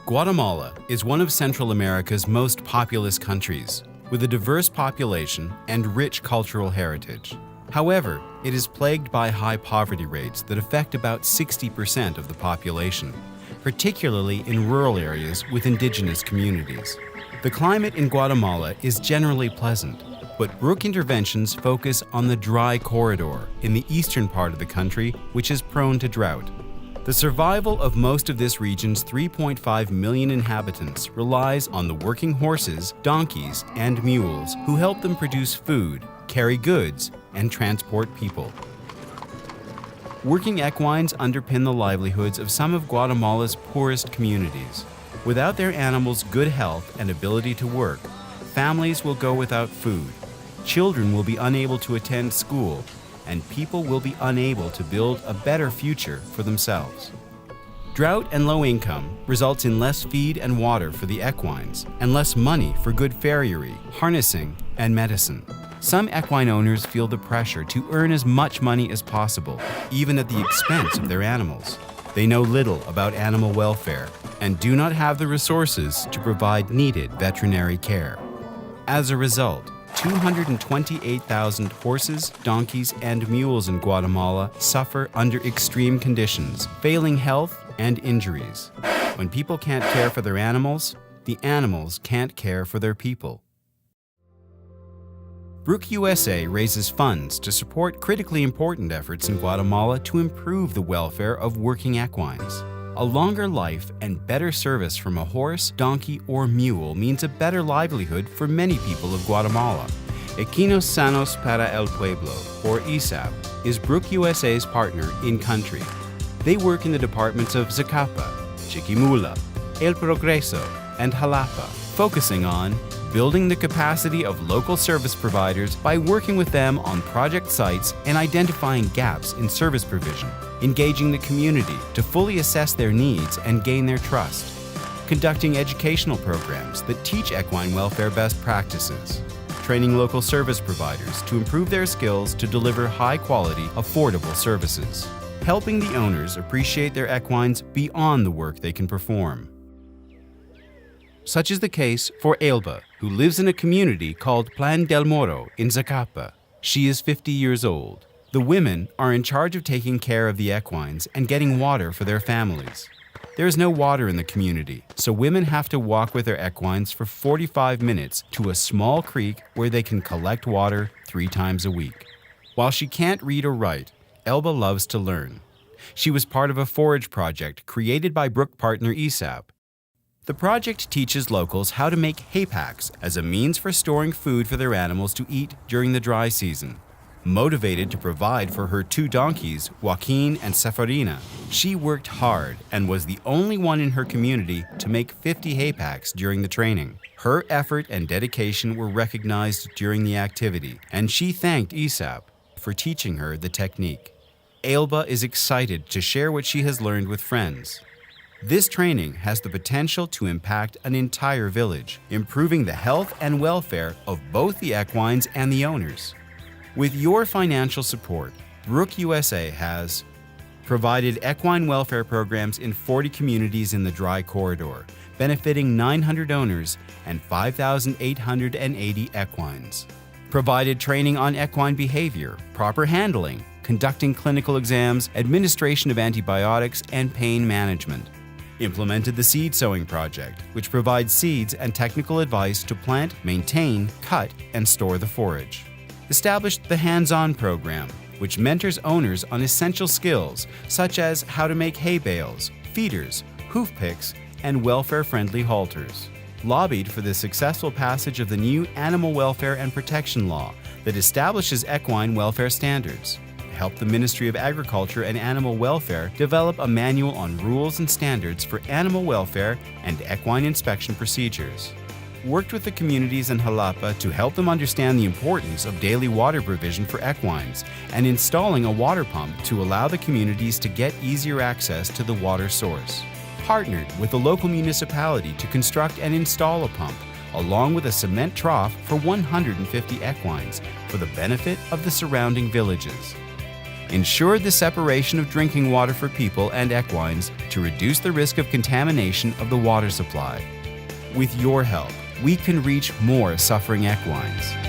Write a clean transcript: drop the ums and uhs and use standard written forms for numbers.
Guatemala is one of Central America's most populous countries, with a diverse population and rich cultural heritage. However, it is plagued by high poverty rates that affect about 60% of the population, particularly in rural areas with indigenous communities. The climate in Guatemala is generally pleasant, but brook interventions focus on the dry corridor in the eastern part of the country, which is prone to drought. The survival of most of this region's 3.5 million inhabitants relies on the working horses, donkeys, and mules who help them produce food, carry goods, and transport people. Working equines underpin the livelihoods of some of Guatemala's poorest communities. Without their animals' good health and ability to work, families will go without food, children will be unable to attend school, and people will be unable to build a better future for themselves. Drought and low income results in less feed and water for the equines and less money for good farriery, harnessing, and medicine. Some equine owners feel the pressure to earn as much money as possible, even at the expense of their animals. They know little about animal welfare and do not have the resources to provide needed veterinary care. As a result, 228,000 horses, donkeys, and mules in Guatemala suffer under extreme conditions, failing health and injuries. When people can't care for their animals, the animals can't care for their people. Brook USA raises funds to support critically important efforts in Guatemala to improve the welfare of working equines. A longer life and better service from a horse, donkey, or mule means a better livelihood for many people of Guatemala. Equinos Sanos para el Pueblo, or ESAP, is Brook USA's partner in-country. They work in the departments of Zacapa, Chiquimula, El Progreso, and Jalapa, focusing on building the capacity of local service providers by working with them on project sites and identifying gaps in service provision, engaging the community to fully assess their needs and gain their trust, conducting educational programs that teach equine welfare best practices, training local service providers to improve their skills to deliver high-quality, affordable services, helping the owners appreciate their equines beyond the work they can perform. Such is the case for Elba, who lives in a community called Plan del Moro in Zacapa. She is 50 years old. The women are in charge of taking care of the equines and getting water for their families. There is no water in the community, so women have to walk with their equines for 45 minutes to a small creek where they can collect water 3 times a week. While she can't read or write, Elba loves to learn. She was part of a forage project created by Brook partner ESAP. The project teaches locals how to make hay packs as a means for storing food for their animals to eat during the dry season. Motivated to provide for her 2 donkeys, Joaquin and Seferina, she worked hard and was the only one in her community to make 50 hay packs during the training. Her effort and dedication were recognized during the activity, and she thanked ESAP for teaching her the technique. Elba is excited to share what she has learned with friends. This training has the potential to impact an entire village, improving the health and welfare of both the equines and the owners. With your financial support, Brook USA has provided equine welfare programs in 40 communities in the dry corridor, benefiting 900 owners and 5,880 equines. Provided training on equine behavior, proper handling, conducting clinical exams, administration of antibiotics, and pain management. Implemented the Seed Sowing Project, which provides seeds and technical advice to plant, maintain, cut, and store the forage. Established the Hands-On program, which mentors owners on essential skills such as how to make hay bales, feeders, hoof picks, and welfare-friendly halters. Lobbied for the successful passage of the new Animal Welfare and Protection Law that establishes equine welfare standards. Helped the Ministry of Agriculture and Animal Welfare develop a manual on rules and standards for animal welfare and equine inspection procedures. Worked with the communities in Jalapa to help them understand the importance of daily water provision for equines and installing a water pump to allow the communities to get easier access to the water source. Partnered with the local municipality to construct and install a pump, along with a cement trough for 150 equines for the benefit of the surrounding villages. ensure the separation of drinking water for people and equines to reduce the risk of contamination of the water supply. With your help, we can reach more suffering equines.